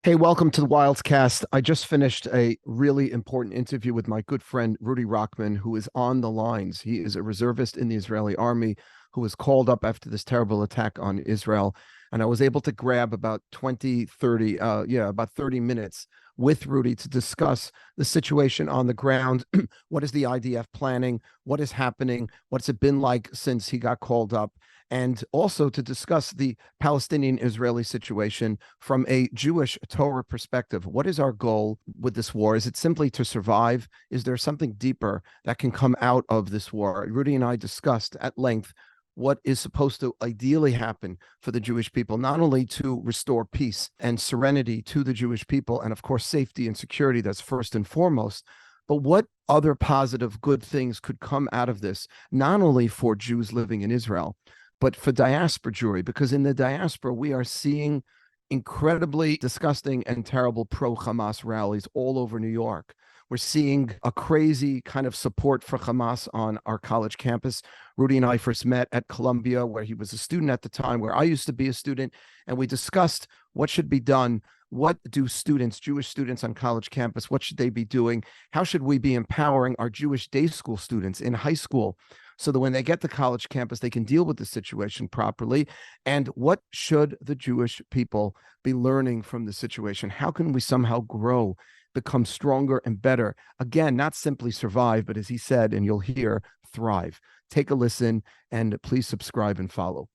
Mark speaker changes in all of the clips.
Speaker 1: Hey, welcome to the Wildscast. I just finished a really important interview with my good friend Rudy Rochman, who is on the lines. He is a reservist in the Israeli army who was called up after this terrible attack on Israel. And I was able to grab about 20, 30, about 30 minutes with Rudy to discuss the situation on the ground. What is the IDF planning? What is happening? What's it been like since he got called up? And also to discuss the Palestinian Israeli situation from a Jewish Torah perspective. What is our goal with this war? Is it simply to survive? Is there something deeper that can come out of this war? Rudy and I discussed at length what is supposed to ideally happen for the Jewish people, not only to restore peace and serenity to the Jewish people, and of course, safety and security, that's first and foremost, but what other positive, good things could come out of this, not only for Jews living in Israel, but for diaspora Jewry, because in the diaspora, we are seeing incredibly disgusting and terrible pro-Hamas rallies all over New York. We're seeing a crazy kind of support for Hamas on our college campus. Rudy and I first met at Columbia, where he was a student at the time, where I used to be a student, and we discussed what should be done. What do students, Jewish students on college campus, what should they be doing? How should we be empowering our Jewish day school students in high school so that when they get to college campus, they can deal with the situation properly? And what should the Jewish people be learning from the situation? How can we somehow grow, become stronger and better? Again, not simply survive, but as he said, and you'll hear, thrive. Take a listen and please subscribe and follow.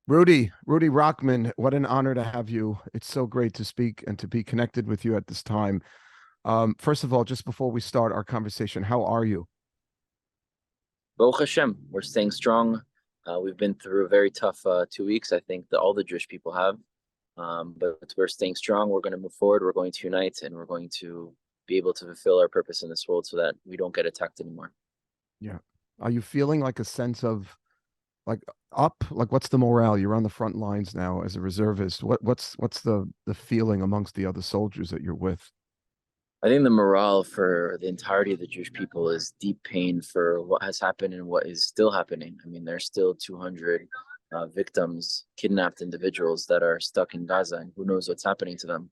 Speaker 1: Rudy Rochman, what an honor to have you. It's so great to speak and to be connected with you at this time. First of all, just before we start our conversation, how are you?
Speaker 2: Baruch Hashem, we're staying strong. We've been through a very tough 2 weeks. I think that all the Jewish people have, but we're staying strong. We're going to move forward. We're going to unite, and we're going to be able to fulfill our purpose in this world so that we don't get attacked anymore.
Speaker 1: Yeah. Are you feeling like a sense of like like what's the morale? You're on the front lines now as a reservist. What's the feeling amongst the other soldiers that you're with?
Speaker 2: I think the morale for the entirety of the Jewish people is deep pain for what has happened and what is still happening. I mean, there's still 200 victims, kidnapped individuals that are stuck in Gaza, and who knows what's happening to them.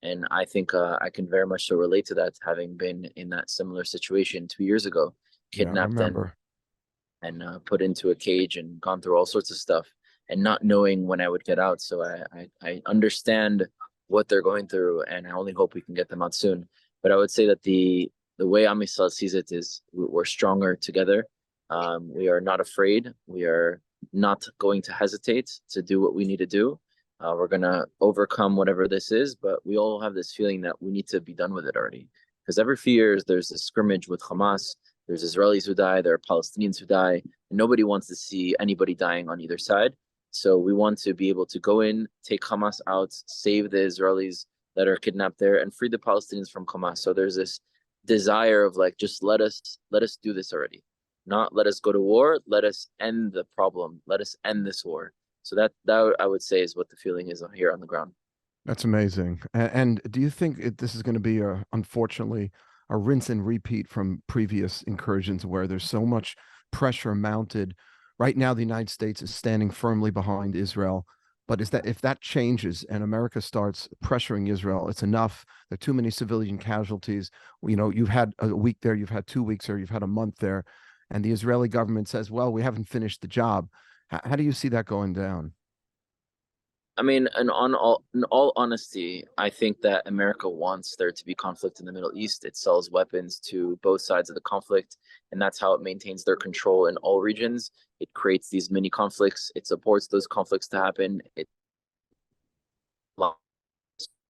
Speaker 2: And I think I can very much so relate to that, having been in that similar situation 2 years ago,
Speaker 1: Yeah, I
Speaker 2: kidnapped
Speaker 1: remember.
Speaker 2: and put into a cage and gone through all sorts of stuff, and not knowing when I would get out. So I understand what they're going through, and I only hope we can get them out soon. But I would say that the way Am Yisrael sees it is we're stronger together. We are not afraid. We are not going to hesitate to do what we need to do. We're going to overcome whatever this is, but we all have this feeling that we need to be done with it already. Because every few years, there's a scrimmage with Hamas. There's Israelis who die. There are Palestinians who die. And nobody wants to see anybody dying on either side. So we want to be able to go in, take Hamas out, save the Israelis that are kidnapped there, and free the Palestinians from Hamas. So there's this desire of like, just let us do this already. Not let us go to war. Let us end the problem. Let us end this war. So that I would say is what the feeling is here on the ground.
Speaker 1: That's amazing. And do you think this is going to be unfortunately, a rinse and repeat from previous incursions where there's so much pressure mounted? Right now, the United States is standing firmly behind Israel. But is that if that changes and America starts pressuring Israel, it's enough. There are too many civilian casualties. You've had a week there, you've had 2 weeks there, you've had a month there, and the Israeli government says, "Well, we haven't finished the job." How do you see that going down?
Speaker 2: I mean, in all honesty, I think that America wants there to be conflict in the Middle East. It sells weapons to both sides of the conflict, and that's how it maintains their control in all regions. It creates these mini conflicts. It supports those conflicts to happen. It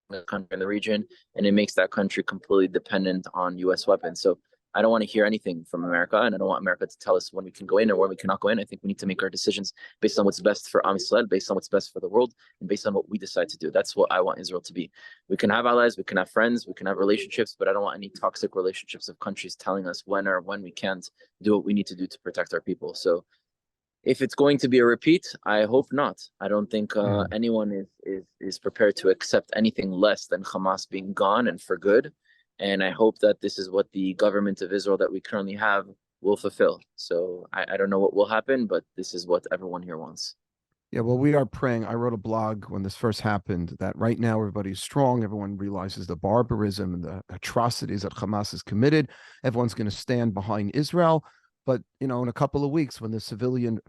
Speaker 2: the country in the region, and it makes that country completely dependent on U.S. weapons. So I don't want to hear anything from America, and I don't want America to tell us when we can go in or when we cannot go in. I think we need to make our decisions based on what's best for Am Yisrael, based on what's best for the world, and based on what we decide to do. That's what I want Israel to be. We can have allies, we can have friends, we can have relationships, but I don't want any toxic relationships of countries telling us when we can't do what we need to do to protect our people. So if it's going to be a repeat, I hope not. I don't think
Speaker 1: Mm.
Speaker 2: anyone is prepared to accept anything less than Hamas being gone and for good. And I hope that this is what the government of Israel that we currently have will fulfill. So I don't know what will happen, but this is what everyone here wants.
Speaker 1: Yeah, well, we are praying. I wrote a blog when this first happened that right now everybody's strong. Everyone realizes the barbarism and the atrocities that Hamas has committed. Everyone's going to stand behind Israel. But, in a couple of weeks, when the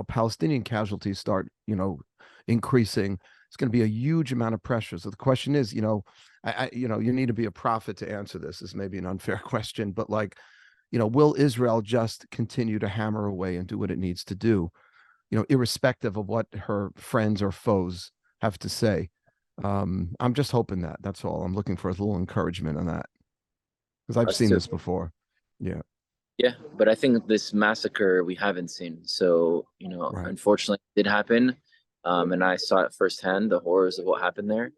Speaker 1: Palestinian casualties start, increasing, it's going to be a huge amount of pressure. So the question is, you need to be a prophet to answer this. This may be an unfair question, but like, will Israel just continue to hammer away and do what it needs to do? Irrespective of what her friends or foes have to say. I'm just hoping that. That's all. I'm looking for a little encouragement on that because I've
Speaker 2: Us
Speaker 1: seen
Speaker 2: too.
Speaker 1: this before. Yeah.
Speaker 2: Yeah, but I think this massacre we haven't seen. So,
Speaker 1: Right.
Speaker 2: unfortunately, it did happen. And I saw it firsthand, the horrors of what happened there.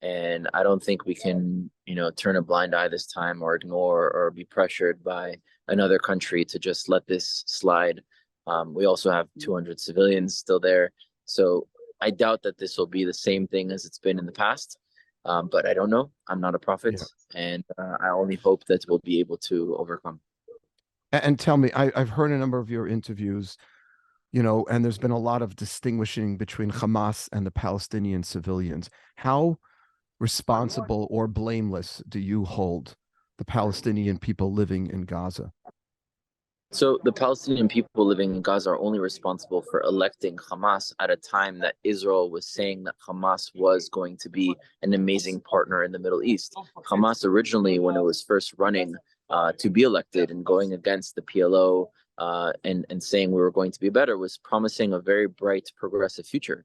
Speaker 2: And I don't think we can, turn a blind eye this time or ignore or be pressured by another country to just let this slide. We also have 200 civilians still there. So I doubt that this will be the same thing as it's been in the past. But I don't know. I'm not a prophet.
Speaker 1: Yeah.
Speaker 2: And I only hope that we'll be able to overcome.
Speaker 1: And tell me, I've heard a number of your interviews, and there's been a lot of distinguishing between Hamas and the Palestinian civilians. How responsible or blameless do you hold the Palestinian people living in Gaza?
Speaker 2: So the Palestinian people living in Gaza are only responsible for electing Hamas at a time that Israel was saying that Hamas was going to be an amazing partner in the Middle East. Hamas originally, when it was first running to be elected and going against the PLO and saying we were going to be better, was promising a very bright, progressive future.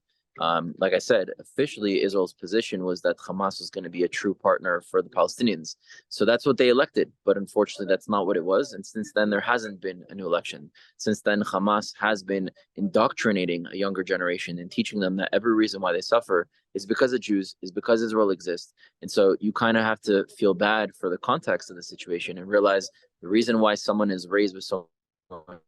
Speaker 2: Like I said, officially Israel's position was that Hamas was going to be a true partner for the Palestinians. So that's what they elected. But unfortunately, that's not what it was. And since then, there hasn't been a new election. Since then, Hamas has been indoctrinating a younger generation and teaching them that every reason why they suffer is because of Jews, is because Israel exists. And so you kind of have to feel bad for the context of the situation and realize the reason why someone is raised with so much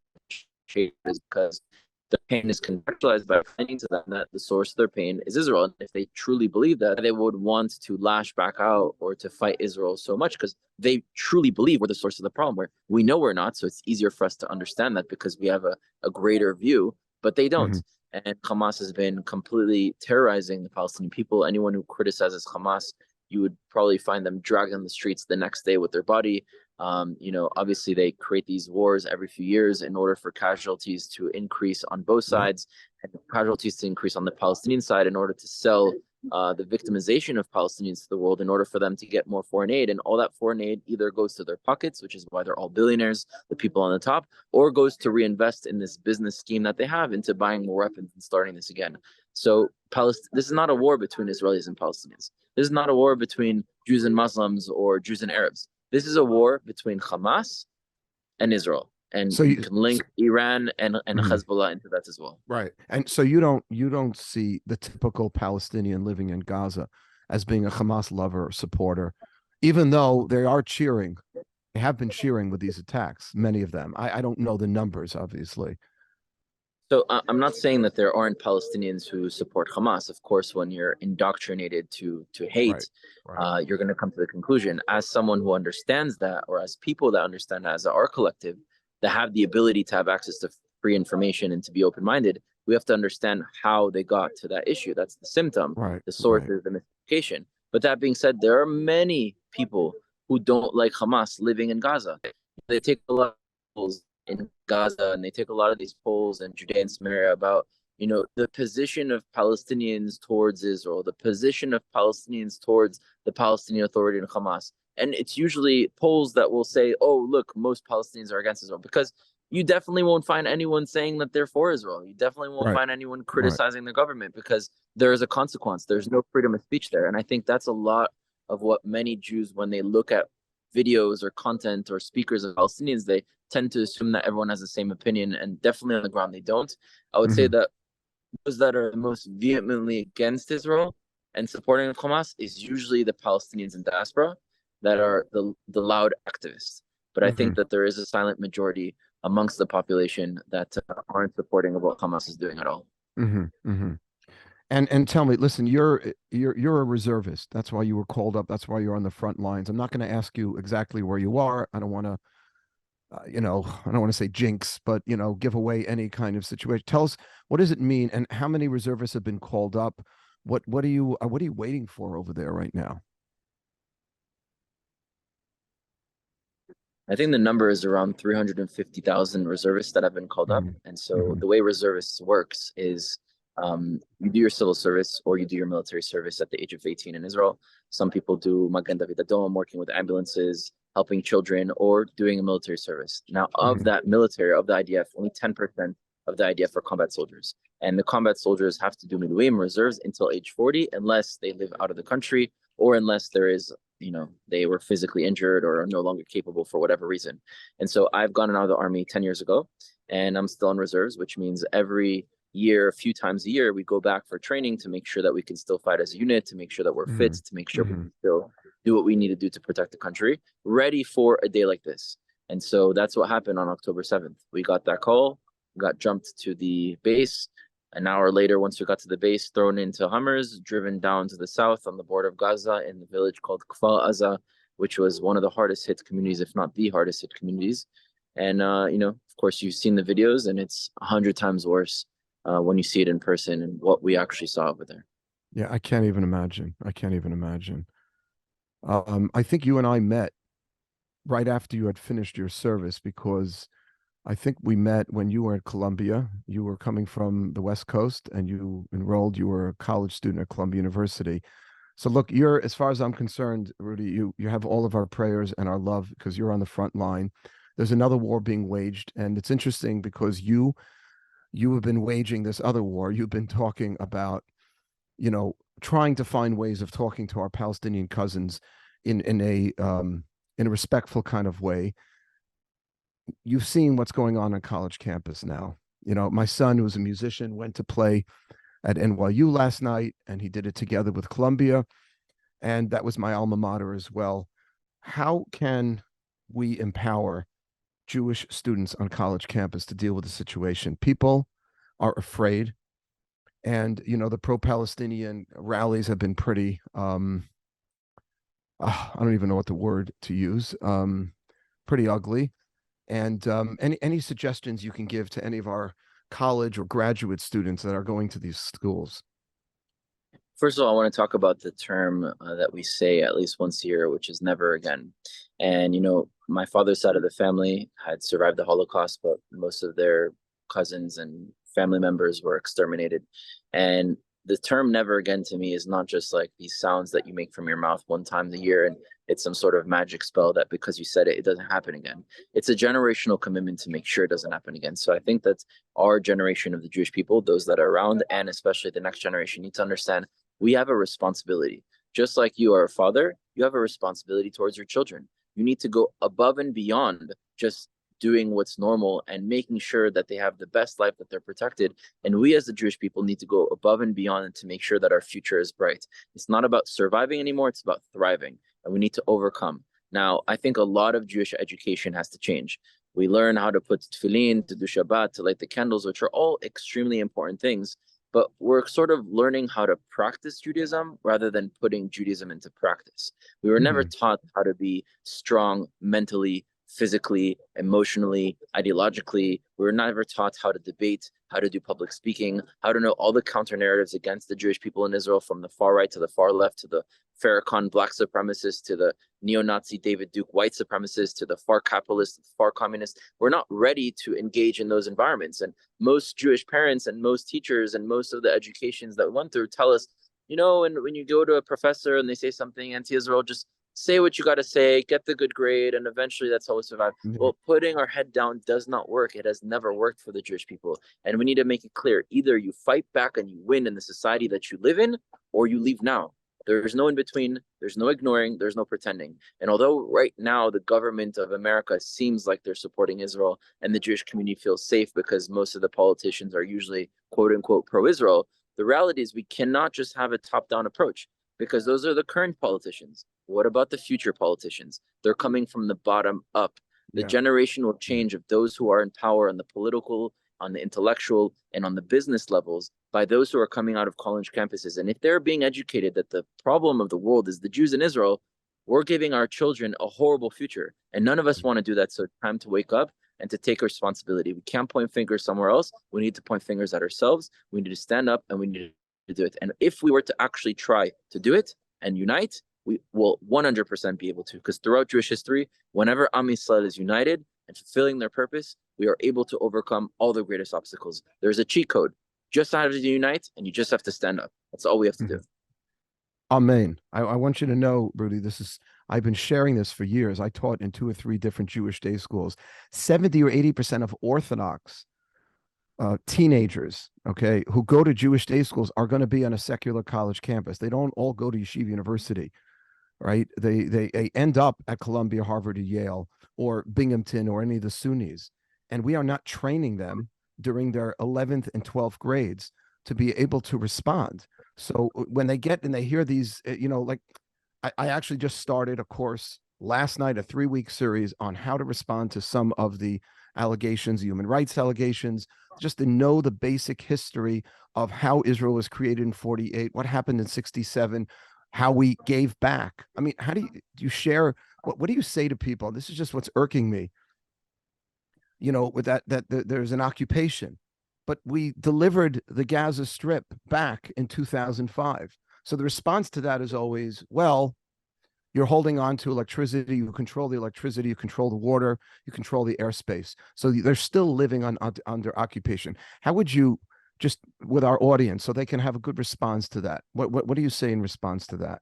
Speaker 2: hate is because their pain is contextualized by explaining to them that the source of their pain is Israel. And if they truly believe that, they would want to lash back out or to fight Israel so much because they truly believe we're the source of the problem, where we know we're not. So it's easier for us to understand that because we have a greater view, but they don't.
Speaker 1: Mm-hmm.
Speaker 2: And Hamas has been completely terrorizing the Palestinian people. Anyone who criticizes Hamas, you would probably find them dragged on the streets the next day with their body. Obviously they create these wars every few years in order for casualties to increase on both
Speaker 1: Yep.
Speaker 2: sides and casualties to increase on the Palestinian side in order to sell the victimization of Palestinians to the world in order for them to get more foreign aid. And all that foreign aid either goes to their pockets, which is why they're all billionaires, the people on the top, or goes to reinvest in this business scheme that they have into buying more weapons and starting this again. So this is not a war between Israelis and Palestinians. This is not a war between Jews and Muslims or Jews and Arabs. This is a war between Hamas and Israel. And
Speaker 1: So
Speaker 2: you
Speaker 1: you,
Speaker 2: can link Iran and
Speaker 1: mhm.
Speaker 2: Hezbollah into that as well.
Speaker 1: Right. And so you don't see the typical Palestinian living in Gaza as being a Hamas lover or supporter, even though they are cheering. They have been cheering with these attacks, many of them. I don't know the numbers, obviously.
Speaker 2: So I'm not saying that there aren't Palestinians who support Hamas. Of course, when you're indoctrinated to
Speaker 1: Right.
Speaker 2: hate,
Speaker 1: Right.
Speaker 2: you're going to come to the conclusion. As someone who understands that, or as people that understand that as our collective, that have the ability to have access to free information and to be open-minded, we have to understand how they got to that issue. That's the symptom,
Speaker 1: Right.
Speaker 2: the
Speaker 1: Right.
Speaker 2: sources, the mystification. But that being said, there are many people who don't like Hamas living in Gaza. They take a lot of in Gaza, and they take a lot of these polls in Judea and Samaria about, the position of Palestinians towards Israel, the position of Palestinians towards the Palestinian Authority and Hamas. And it's usually polls that will say, oh, look, most Palestinians are against Israel, because you definitely won't find anyone saying that they're for Israel. You definitely won't
Speaker 1: Right.
Speaker 2: find anyone
Speaker 1: Right.
Speaker 2: criticizing the government because there is a consequence. There's no freedom of speech there. And I think that's a lot of what many Jews, when they look at videos or content or speakers of Palestinians, they tend to assume that everyone has the same opinion, and definitely on the ground they don't. I would say
Speaker 1: Hmm.
Speaker 2: that those that are most vehemently against Israel and supporting of Hamas is usually the Palestinians in diaspora that are the loud activists. But I think
Speaker 1: Hmm.
Speaker 2: that there is a silent majority amongst the population that aren't supporting of what Hamas is doing at all.
Speaker 1: Hmm. Hmm. And tell me, listen, you're a reservist. That's why you were called up. That's why you're on the front lines. I'm not going to ask you exactly where you are. I don't want to I don't want to say jinx, but give away any kind of situation. Tell us, what does it mean, and how many reservists have been called up? What are you waiting for over there right now?
Speaker 2: I think the number is around 350,000 reservists that have been called up.
Speaker 1: Hmm.
Speaker 2: And so
Speaker 1: Hmm.
Speaker 2: the way reservists works is you do your civil service or you do your military service at the age of 18 in Israel. Some people do Magen David Adom, working with ambulances, helping children, or doing a military service. Now, of
Speaker 1: Hmm.
Speaker 2: that military, of the IDF, only 10% of the IDF are combat soldiers. And the combat soldiers have to do Miluim reserves until age 40, unless they live out of the country or unless there is they were physically injured or are no longer capable for whatever reason. And so I've gone out of the army 10 years ago and I'm still in reserves, which means every year, a few times a year, we go back for training to make sure that we can still fight as a unit, to make sure that we're fit,
Speaker 1: Hmm.
Speaker 2: to make sure we
Speaker 1: Hmm.
Speaker 2: can still do what we need to do to protect the country, ready for a day like this. And so that's what happened on October 7th. We got that call, got jumped to the base. An hour later, once we got to the base, thrown into Hummers, driven down to the south on the border of Gaza in the village called Kfar Aza, which was one of the hardest hit communities, if not the hardest hit communities. And, of course, you've seen the videos, and it's 100 times worse when you see it in person and what we actually saw over there.
Speaker 1: Yeah, I can't even imagine. I can't even imagine. I think you and I met right after you had finished your service, because I think we met when you were at Columbia. You were coming from the West Coast and you were a college student at Columbia University. So look, as far as I'm concerned, Rudy, you have all of our prayers and our love because you're on the front line. There's another war being waged, and it's interesting because you have been waging this other war. You've been talking about, trying to find ways of talking to our Palestinian cousins in a respectful kind of way. You've seen what's going on college campus now. My son, who's a musician, went to play at NYU last night, and he did it together with Columbia, and that was my alma mater as well. How can we empower Jewish students on college campus to deal with the situation? People are afraid, and the pro-Palestinian rallies have been pretty. I don't even know what the word to use. Pretty ugly. And any suggestions you can give to any of our college or graduate students that are going to these schools?
Speaker 2: First of all, I want to talk about the term that we say at least once a year, which is never again. And, my father's side of the family had survived the Holocaust, but most of their cousins and family members were exterminated. And the term never again to me is not just like these sounds that you make from your mouth one time a year and it's some sort of magic spell that because you said it, it doesn't happen again. It's a generational commitment to make sure it doesn't happen again. So I think that our generation of the Jewish people, those that are around, and especially the next generation, need to understand we have a responsibility. Just like you are a father, you have a responsibility towards your children. You need to go above and beyond just doing what's normal and making sure that they have the best life, that they're protected. And we as the Jewish people need to go above and beyond to make sure that our future is bright. It's not about surviving anymore, it's about thriving. And we need to overcome. Now, I think a lot of Jewish education has to change. We learn how to put tefillin, to do Shabbat, to light the candles, which are all extremely important things, but we're sort of learning how to practice Judaism rather than putting Judaism into practice. We were never
Speaker 1: Hmm.
Speaker 2: taught how to be strong mentally, physically, emotionally, ideologically. We were never taught how to debate, how to do public speaking, how to know all the counter narratives against the Jewish people in Israel, from the far right to the far left, to the Farrakhan black supremacists, to the neo-Nazi David Duke white supremacists, to the far capitalist, far communist. We're not ready to engage in those environments. And most Jewish parents and most teachers and most of the educations that we went through tell us, and when you go to a professor and they say something anti-Israel, just say what you got to say, get the good grade, and eventually that's how we survive.
Speaker 1: Yeah.
Speaker 2: Well, putting our head down does not work. It has never worked for the Jewish people. And we need to make it clear, either you fight back and you win in the society that you live in, or you leave now. There's no in between. There's no ignoring. There's no pretending. And although right now the government of America seems like they're supporting Israel and the Jewish community feels safe because most of the politicians are usually quote unquote pro-Israel, the reality is we cannot just have a top-down approach because those are the current politicians. What about the future politicians? They're coming from the bottom up. The
Speaker 1: Yeah.
Speaker 2: generational change of those who are in power on the political, on the intellectual, and on the business levels by those who are coming out of college campuses. And if they're being educated that the problem of the world is the Jews in Israel, we're giving our children a horrible future. And none of us want to do that. So it's time to wake up and to take responsibility. We can't point fingers somewhere else. We need to point fingers at ourselves. We need to stand up and we need to do it. And if we were to actually try to do it and unite, we will 100% be able to. Because throughout Jewish history, whenever Am Yisrael is united and fulfilling their purpose, we are able to overcome all the greatest obstacles. There's a cheat code. Just have to unite and you just have to stand up. That's all we have to do.
Speaker 1: Amen. I want you to know, Rudy, I've been sharing this for years. I taught in 2 or 3 different Jewish day schools. 70 or 80% of Orthodox teenagers, okay, who go to Jewish day schools are going to be on a secular college campus. They don't all go to Yeshiva University, right? They end up at Columbia, Harvard, or Yale, or Binghamton, or any of the SUNYs. And we are not training them during their 11th and 12th grades to be able to respond. So when they get and they hear these, like I actually just started a course last night, a 3-week series on how to respond to some of the allegations, human rights allegations, just to know the basic history of how Israel was created in 48, what happened in 67, how we gave back. I mean, how do you share, what do you say to people? This is just what's irking me, with that there's an occupation. But we delivered the Gaza Strip back in 2005. So the response to that is always, well, you're holding on to electricity, you control the electricity, you control the water, you control the airspace. So they're still living under occupation. How would you, just with our audience, so they can have a good response to that? What do you say in response to that?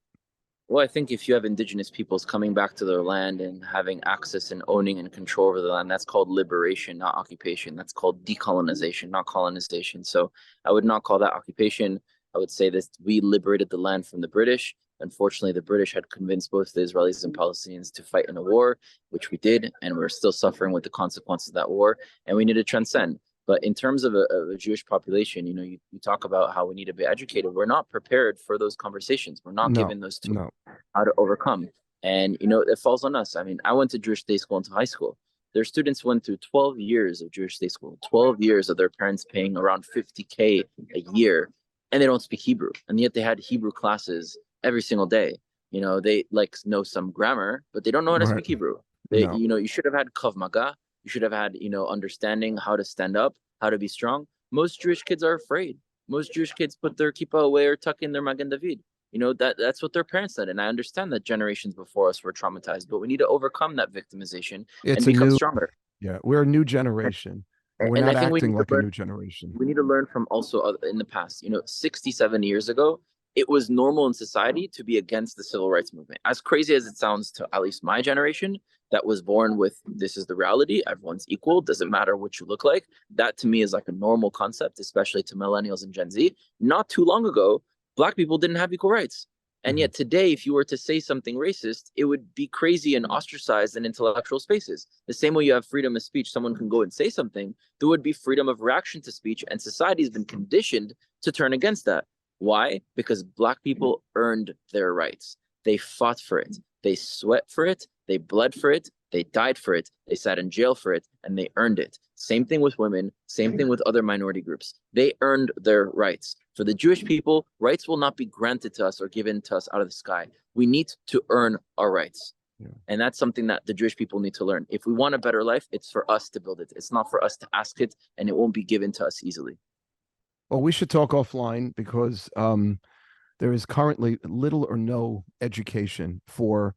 Speaker 2: Well, I think if you have indigenous peoples coming back to their land and having access and owning and control over the land, that's called liberation, not occupation. That's called decolonization, not colonization. So I would not call that occupation. I would say that we liberated the land from the British. Unfortunately, the British had convinced both the Israelis and Palestinians to fight in a war, which we did, and we're still suffering with the consequences of that war, and we need to transcend. But in terms of a Jewish population, you talk about how we need to be educated. We're not prepared for those conversations. We're not given those tools how to overcome. And, it falls on us. I mean, I went to Jewish day school into high school. Their students went through 12 years of Jewish day school, 12 years of their parents paying around $50K a year, and they don't speak Hebrew. And yet they had Hebrew classes every single day. They know some grammar, but they don't know how to speak Hebrew. You should have had Kav Maga. You should have had, understanding how to stand up, how to be strong. Most Jewish kids are afraid. Most Jewish kids put their kippah away or tuck in their Magen David. That's what their parents said. And I understand that generations before us were traumatized, but we need to overcome that victimization and become stronger.
Speaker 1: Yeah, we're a new generation. And we're not acting like a new generation.
Speaker 2: We need to learn from also in the past. 67 years ago, it was normal in society to be against the civil rights movement. As crazy as it sounds to at least my generation, that was born with this is the reality, everyone's equal, doesn't matter what you look like. That to me is like a normal concept, especially to millennials and Gen Z. Not too long ago, Black people didn't have equal rights. And yet today, if you were to say something racist, it would be crazy and ostracized in intellectual spaces. The same way you have freedom of speech, someone can go and say something, there would be freedom of reaction to speech, and society has been conditioned to turn against that. Why? Because Black people earned their rights. They fought for it. They sweat for it. They bled for it. They died for it. They sat in jail for it, and they earned it. Same thing with women. Same thing with other minority groups. They earned their rights. For the Jewish people, rights will not be granted to us or given to us out of the sky. We need to earn our rights. Yeah. And that's something that the Jewish people need to learn. If we want a better life, it's for us to build it. It's not for us to ask it, and it won't be given to us easily.
Speaker 1: Well, we should talk offline because there is currently little or no education for,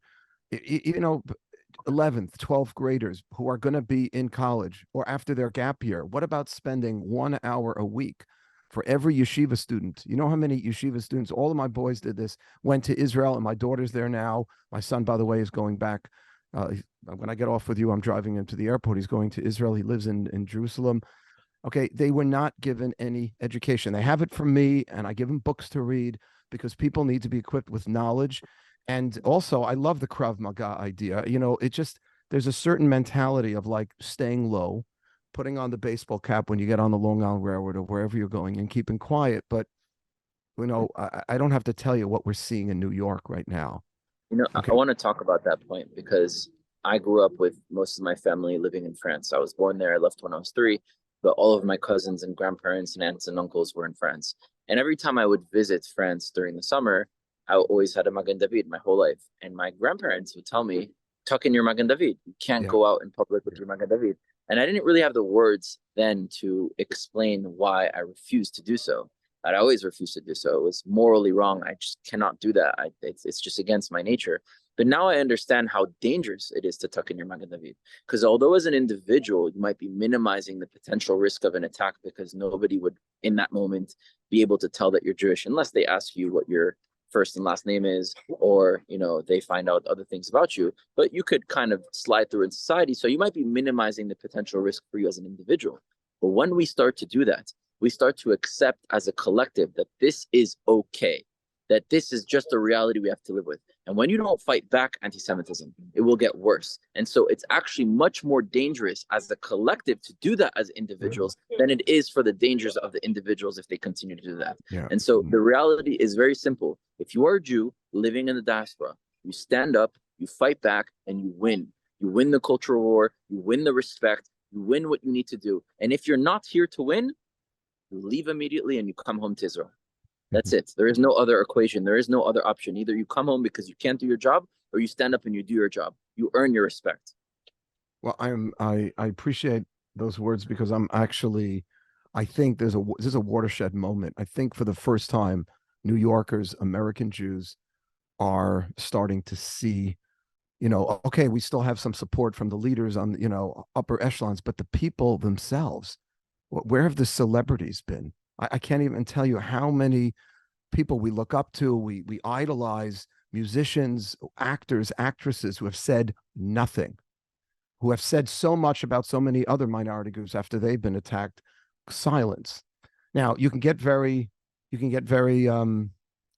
Speaker 1: 11th, 12th graders who are going to be in college or after their gap year. What about spending 1 hour a week for every yeshiva student? You know how many yeshiva students, all of my boys did this, went to Israel, and my daughter's there now. My son, by the way, is going back. When I get off with you, I'm driving him to the airport. He's going to Israel. He lives in Jerusalem. Okay, they were not given any education. They have it from me, and I give them books to read because people need to be equipped with knowledge. And also, I love the Krav Maga idea. There's a certain mentality of like staying low, putting on the baseball cap when you get on the Long Island Railroad or wherever you're going, and keeping quiet. But, I don't have to tell you what we're seeing in New York right now.
Speaker 2: Okay. I want to talk about that point because I grew up with most of my family living in France. I was born there. I left when I was 3. But all of my cousins and grandparents and aunts and uncles were in France. And every time I would visit France during the summer, I always had a Magen David my whole life. And my grandparents would tell me, tuck in your Magen David. You can't
Speaker 1: Yeah.
Speaker 2: go out in public with your Magen David. And I didn't really have the words then to explain why I refused to do so. I always refused to do so. It was morally wrong. I just cannot do that. It's just against my nature. But now I understand how dangerous it is to tuck in your Magen David. Because although as an individual, you might be minimizing the potential risk of an attack because nobody would, in that moment, be able to tell that you're Jewish unless they ask you what your first and last name is, or they find out other things about you. But you could kind of slide through in society, so you might be minimizing the potential risk for you as an individual. But when we start to do that, we start to accept as a collective that this is okay, that this is just a reality we have to live with. And when you don't fight back anti-Semitism, it will get worse. And so it's actually much more dangerous as a collective to do that as individuals than it is for the dangers of the individuals if they continue to do that.
Speaker 1: Yeah.
Speaker 2: And so the reality is very simple. If you are a Jew living in the diaspora, you stand up, you fight back, and you win. You win the cultural war, you win the respect, you win what you need to do. And if you're not here to win, you leave immediately and you come home to Israel. That's it. There is no other equation. There is no other option. Either you come home because you can't do your job, or you stand up and you do your job. You earn your respect.
Speaker 1: Well, I appreciate those words, because I think there's a watershed moment. I think for the first time, New Yorkers, American Jews, are starting to see, okay, we still have some support from the leaders on, upper echelons, but the people themselves, where have the celebrities been? I can't even tell you how many people we look up to, we idolize, musicians, actors, actresses, who have said nothing, who have said so much about so many other minority groups after they've been attacked. Silence. Now, you can get very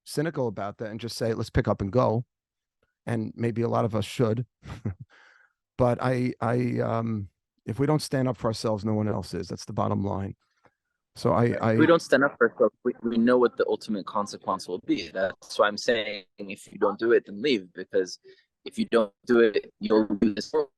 Speaker 1: cynical about that and just say, let's pick up and go. And maybe a lot of us should. But if we don't stand up for ourselves, no one else is. That's the bottom line. So
Speaker 2: if we don't stand up for ourselves, we know what the ultimate consequence will be. That's why I'm saying, if you don't do it, then leave, because if you don't do it, you'll do this world.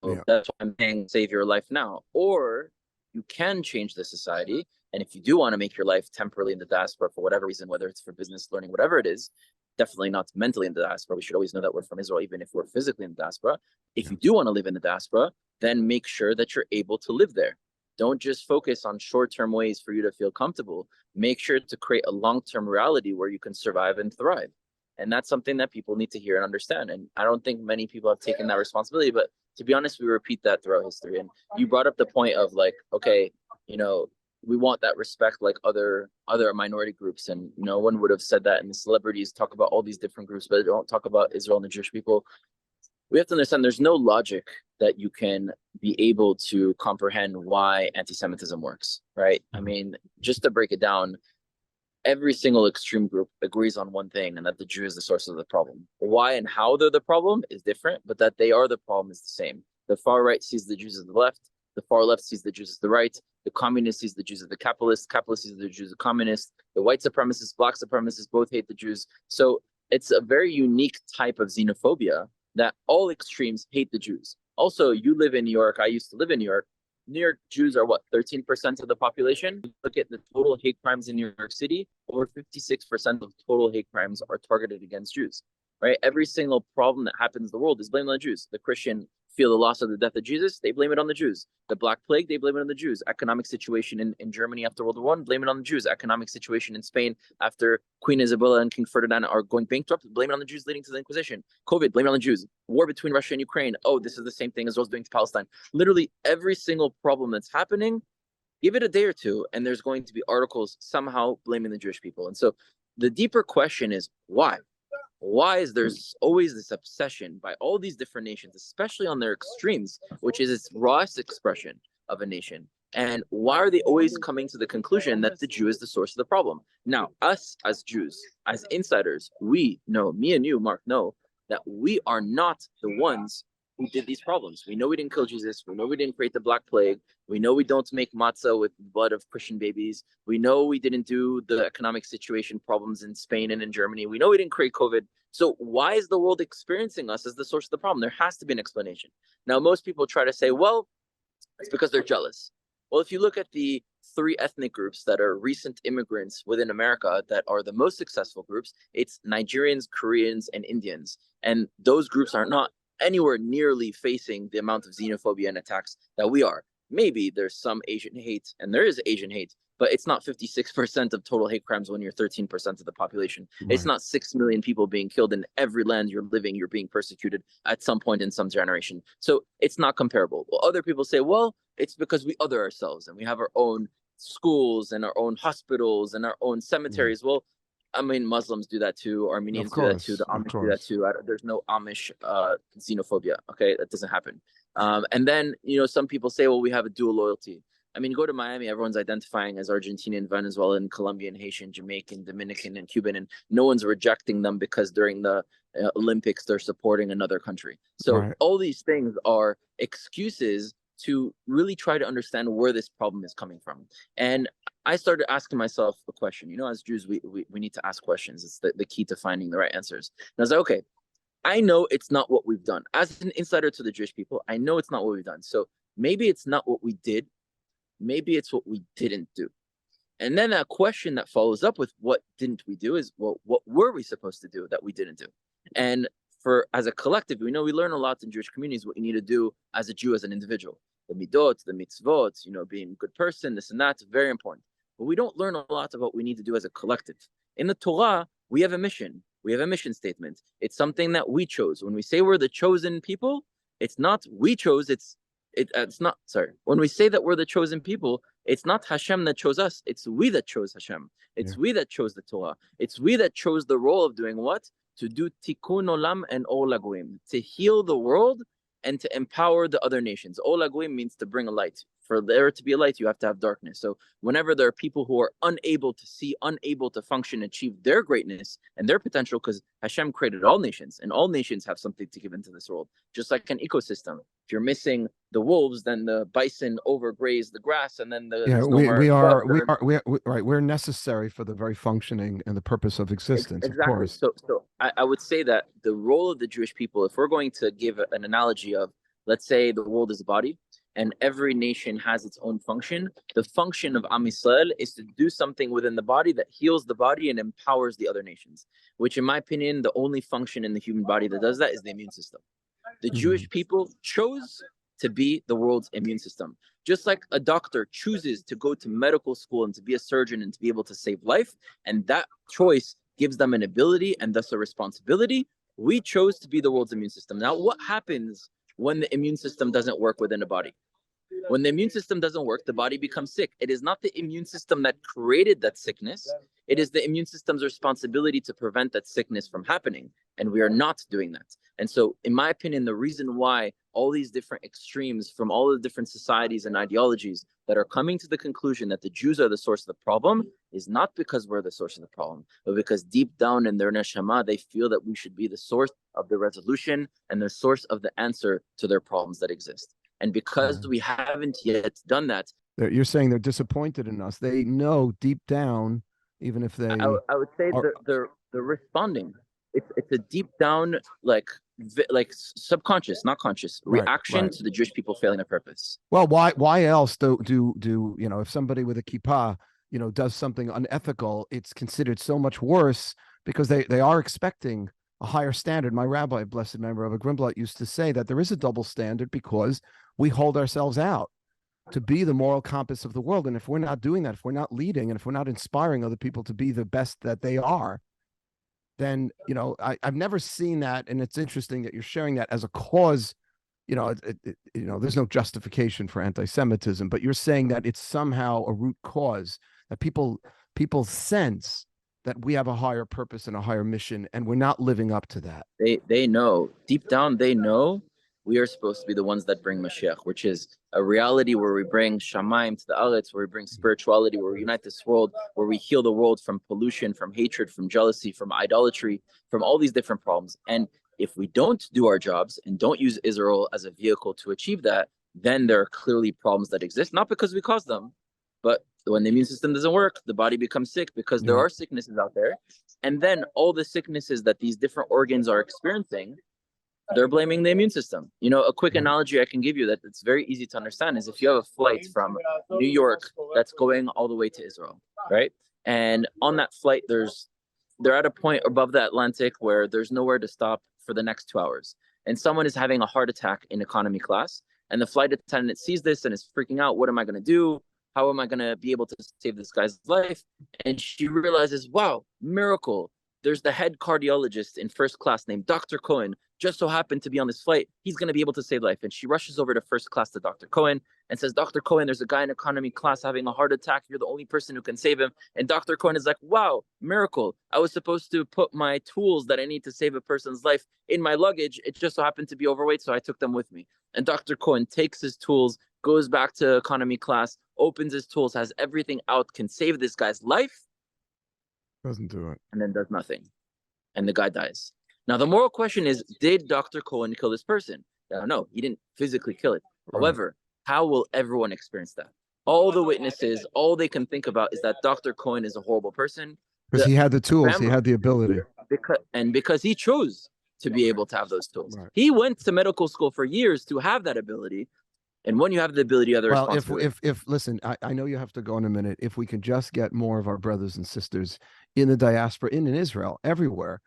Speaker 2: So that's why I'm saying, save your life now. Or you can change the society. And if you do want to make your life temporarily in the diaspora for whatever reason, whether it's for business, learning, whatever it is, definitely not mentally in the diaspora. We should always know that we're from Israel, even if we're physically in the diaspora. If you do want to live in the diaspora, then make sure that you're able to live there. Don't just focus on short-term ways for you to feel comfortable. Make sure to create a long-term reality where you can survive and thrive. And that's something that people need to hear and understand. And I don't think many people have taken that responsibility, but to be honest, we repeat that throughout history. And you brought up the point of like, okay, we want that respect like other minority groups. And no one would have said that. And the celebrities talk about all these different groups, but they don't talk about Israel and the Jewish people. We have to understand there's no logic that you can be able to comprehend why anti-Semitism works, right? I mean, just to break it down, every single extreme group agrees on one thing, and that the Jew is the source of the problem. Why and how they're the problem is different, but that they are the problem is the same. The far right sees the Jews as the left. The far left sees the Jews as the right. The communist sees the Jews as the capitalist. Capitalist sees the Jews as communists. The white supremacists, black supremacists both hate the Jews. So it's a very unique type of xenophobia that all extremes hate the Jews. Also, you live in New York. I used to live in New York. New York Jews are what, 13% of the population? Look at the total hate crimes in New York City. Over 56% of total hate crimes are targeted against Jews, right? Every single problem that happens in the world is blamed on the Jews. The Christian feel the loss of the death of Jesus, they blame it on the Jews. The Black Plague, they blame it on the Jews. Economic situation in Germany after World War I, blame it on the Jews. Economic situation in Spain after Queen Isabella and King Ferdinand are going bankrupt, blame it on the Jews, leading to the Inquisition. COVID, blame it on the Jews. War between Russia and Ukraine, oh, this is the same thing Israel's doing to Palestine. Literally every single problem that's happening, give it a day or two, and there's going to be articles somehow blaming the Jewish people. And so the deeper question is, why? Why is there's always this obsession by all these different nations, especially on their extremes, which is its rawest expression of a nation? And why are they always coming to the conclusion that the Jew is the source of the problem? Now, us as Jews, as insiders, we know, me and you, Mark, know that we are not the ones who did these problems. We know we didn't kill Jesus. We know we didn't create the Black Plague. We know we don't make matzah with blood of Christian babies. We know we didn't do the economic situation problems in Spain and in Germany. We know we didn't create COVID. So why is the world experiencing us as the source of the problem? There has to be an explanation. Now, most people try to say, well, it's because they're jealous. Well, if you look at the three ethnic groups that are recent immigrants within America that are the most successful groups, it's Nigerians, Koreans, and Indians. And those groups are not anywhere nearly facing the amount of xenophobia and attacks that we are. Maybe there's some Asian hate, and there is Asian hate, but it's not 56% of total hate crimes when you're 13% of the population.
Speaker 1: Right.
Speaker 2: It's not 6 million people being killed in every land you're living, you're being persecuted at some point in some generation. So it's not comparable. Well, other people say, well, it's because we other ourselves and we have our own schools and our own hospitals and our own cemeteries. Well, I mean, Muslims do that too. Armenians do that too. The Amish do that too. There's no Amish xenophobia. Okay, that doesn't happen. And then, some people say, well, we have a dual loyalty. I mean, go to Miami, everyone's identifying as Argentinian, Venezuelan, Colombian, Haitian, Jamaican, Dominican, and Cuban, and no one's rejecting them because during the Olympics, they're supporting another country. So all these things are excuses to really try to understand where this problem is coming from. And I started asking myself a question. As Jews, we need to ask questions. It's the key to finding the right answers. And I was like, okay, I know it's not what we've done. As an insider to the Jewish people, I know it's not what we've done. So maybe it's not what we did. Maybe it's what we didn't do. And then that question that follows up with what didn't we do is, well, what were we supposed to do that we didn't do? And as a collective, we learn a lot in Jewish communities what you need to do as a Jew, as an individual. The midot, the mitzvot, being a good person, this and that, very important. But we don't learn a lot about what we need to do as a collective. In the Torah, we have a mission. We have a mission statement. It's something that we chose. When we say we're the chosen people, it's not we chose, it's not, sorry. When we say that we're the chosen people, it's not Hashem that chose us. It's we that chose Hashem. It's we that chose the Torah. It's we that chose the role of doing what? To do tikkun olam and ol hagoyim, to heal the world and to empower the other nations. Ol hagoyim means to bring a light. For there to be a light, you have to have darkness. So whenever there are people who are unable to see, unable to function, achieve their greatness and their potential, because Hashem created all nations, and all nations have something to give into this world, just like an ecosystem. If you're missing the wolves, then the bison overgraze the grass, and then
Speaker 1: we're necessary for the very functioning and the purpose of existence.
Speaker 2: Exactly.
Speaker 1: Of course.
Speaker 2: So I would say that the role of the Jewish people, if we're going to give an analogy of, let's say the world is a body, and every nation has its own function. The function of Am Yisrael is to do something within the body that heals the body and empowers the other nations, which in my opinion, the only function in the human body that does that is the immune system. The Jewish people chose to be the world's immune system. Just like a doctor chooses to go to medical school and to be a surgeon and to be able to save life, and that choice gives them an ability and thus a responsibility, we chose to be the world's immune system. Now, what happens when the immune system doesn't work within a body? When the immune system doesn't work, the body becomes sick. It is not the immune system that created that sickness. It is the immune system's responsibility to prevent that sickness from happening. And we are not doing that. And so, in my opinion, the reason why all these different extremes from all the different societies and ideologies that are coming to the conclusion that the Jews are the source of the problem is not because we're the source of the problem, but because deep down in their neshama, they feel that we should be the source of the resolution and the source of the answer to their problems that exist. And because we haven't yet done that,
Speaker 1: you're saying they're disappointed in us. They know deep down, even if they,
Speaker 2: I would say they're responding. It's a deep down, like subconscious, not conscious reaction to the Jewish people failing their purpose.
Speaker 1: Well, why else do if somebody with a kippah does something unethical, it's considered so much worse because they are expecting a higher standard. My rabbi, blessed memory of a Grimblatt, used to say that there is a double standard because we hold ourselves out to be the moral compass of the world. And if we're not doing that, if we're not leading, and if we're not inspiring other people to be the best that they are, then, I've never seen that. And it's interesting that you're sharing that as a cause. There's no justification for anti-Semitism, but you're saying that it's somehow a root cause, that people sense that we have a higher purpose and a higher mission, and we're not living up to that.
Speaker 2: They know, deep down, they know we are supposed to be the ones that bring Mashiach, which is a reality where we bring Shamayim to the Aretz, where we bring spirituality, where we unite this world, where we heal the world from pollution, from hatred, from jealousy, from idolatry, from all these different problems. And if we don't do our jobs and don't use Israel as a vehicle to achieve that, then there are clearly problems that exist, not because we caused them, but when the immune system doesn't work, the body becomes sick because there are sicknesses out there. And then all the sicknesses that these different organs are experiencing they're blaming the immune system. You know, a quick analogy I can give you that it's very easy to understand is if you have a flight from New York that's going all the way to Israel, right? And on that flight, they're at a point above the Atlantic where there's nowhere to stop for the next 2 hours. And someone is having a heart attack in economy class. And the flight attendant sees this and is freaking out. What am I going to do? How am I going to be able to save this guy's life? And she realizes, wow, miracle. There's the head cardiologist in first class named Dr. Cohen, just so happened to be on this flight. He's going to be able to save life. And she rushes over to first class to Dr. Cohen and says, Dr. Cohen, there's a guy in economy class having a heart attack. You're the only person who can save him. And Dr. Cohen is like, wow, miracle. I was supposed to put my tools that I need to save a person's life in my luggage. It just so happened to be overweight, so I took them with me. And Dr. Cohen takes his tools, goes back to economy class, opens his tools, has everything out, can save this guy's life.
Speaker 1: Doesn't do it.
Speaker 2: And then does nothing. And the guy dies. Now, the moral question is, did Dr. Cohen kill this person? No, he didn't physically kill it. Right. However, how will everyone experience that? All the witnesses, all they can think about is that Dr. Cohen is a horrible person.
Speaker 1: Because he had the tools, he had the ability.
Speaker 2: Because he chose to be able to have those tools. Right. He went to medical school for years to have that ability. And when you have the ability, you have the responsibility.
Speaker 1: If listen, I know you have to go in a minute. If we can just get more of our brothers and sisters in the diaspora, in Israel, everywhere,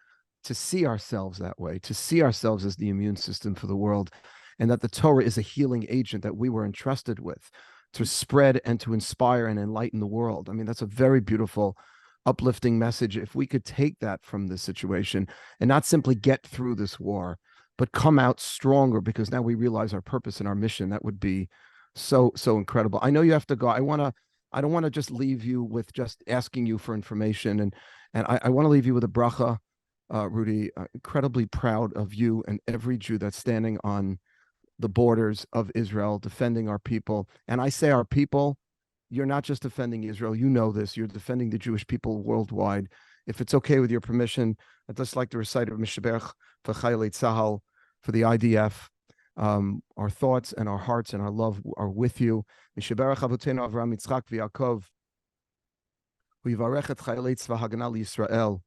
Speaker 1: to see ourselves that way, to see ourselves as the immune system for the world, and that the Torah is a healing agent that we were entrusted with to spread and to inspire and enlighten the world. I mean, that's a very beautiful, uplifting message. If we could take that from this situation and not simply get through this war, but come out stronger, because now we realize our purpose and our mission, that would be so incredible. I know you have to go. I don't want to just leave you with just asking you for information, and I want to leave you with a bracha, Rudy. Incredibly proud of you and every Jew that's standing on the borders of Israel, defending our people. And I say our people, you're not just defending Israel. You know this. You're defending the Jewish people worldwide. If it's okay with your permission, I'd just like to recite a Mishaberach for Chayalei Tzahal, for the IDF. Our thoughts and our hearts and our love are with you. Mishaberach Avotenu Avraham, Yitzchak v'Yaakov, v'yivarech et Chayalei Tzva Hagana Yisrael,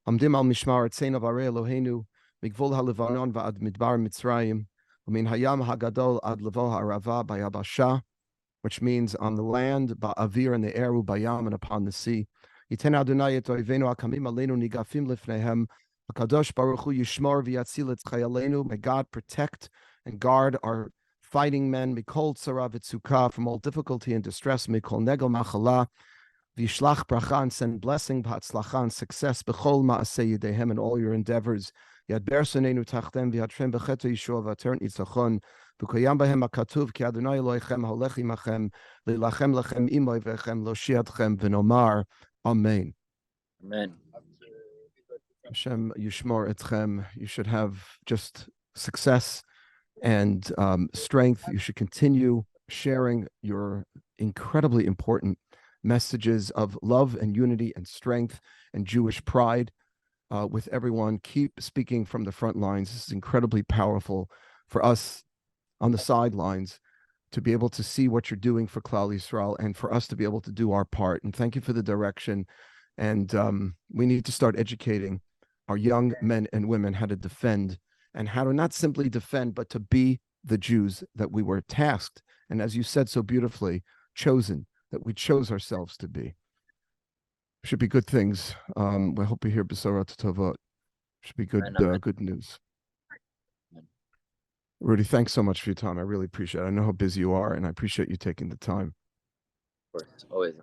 Speaker 1: Amdim al Mishmar Etzeinu Varei Eloheinu, Migvul HaLevanon va'ad Midbar Mitzrayim, U'min Hayam Hagadol ad Levo Ha'arava Bayabasha, which means on the land, Ba'avir in the air, U'bayam, and upon the sea. Yiten Adonai et oivenu akamim aleinu nigafim lifnehem. HaKadosh Baruch Hu yishmor v'yatzil et chayaleinu. May God protect and guard our fighting men. Mikol tzara v'tzukah, from all difficulty and distress. Mikol negel machala v'yishlach bracha, and send blessing, b'hatzlacha, and success. B'chol ma'aseh yedehem, in all your endeavors. Yadber sonenu tachtem v'yatrem b'cheto yishua v'atern itzachon. V'koyam b'hem hakatuv ki Adonai Elohechem holech imachem leilachem lachem imoy v'echem lo shiatchem v'nomar. Amen.
Speaker 2: Amen.
Speaker 1: Hashem Yishmor Etchem. You should have just success and strength. You should continue sharing your incredibly important messages of love and unity and strength and Jewish pride with everyone. Keep speaking from the front lines. This is incredibly powerful for us on the sidelines to be able to see what you're doing for Klal Yisrael, and for us to be able to do our part. And thank you for the direction. And we need to start educating our young men and women how to defend, and how to not simply defend, but to be the Jews that we were tasked, and as you said so beautifully, chosen, that we chose ourselves to be. Should be good things. We hope we hear Besorot Tovot. Should be good, good news. Rudy, thanks so much for your time. I really appreciate it. I know how busy you are, and I appreciate you taking the time.
Speaker 2: Of course, always.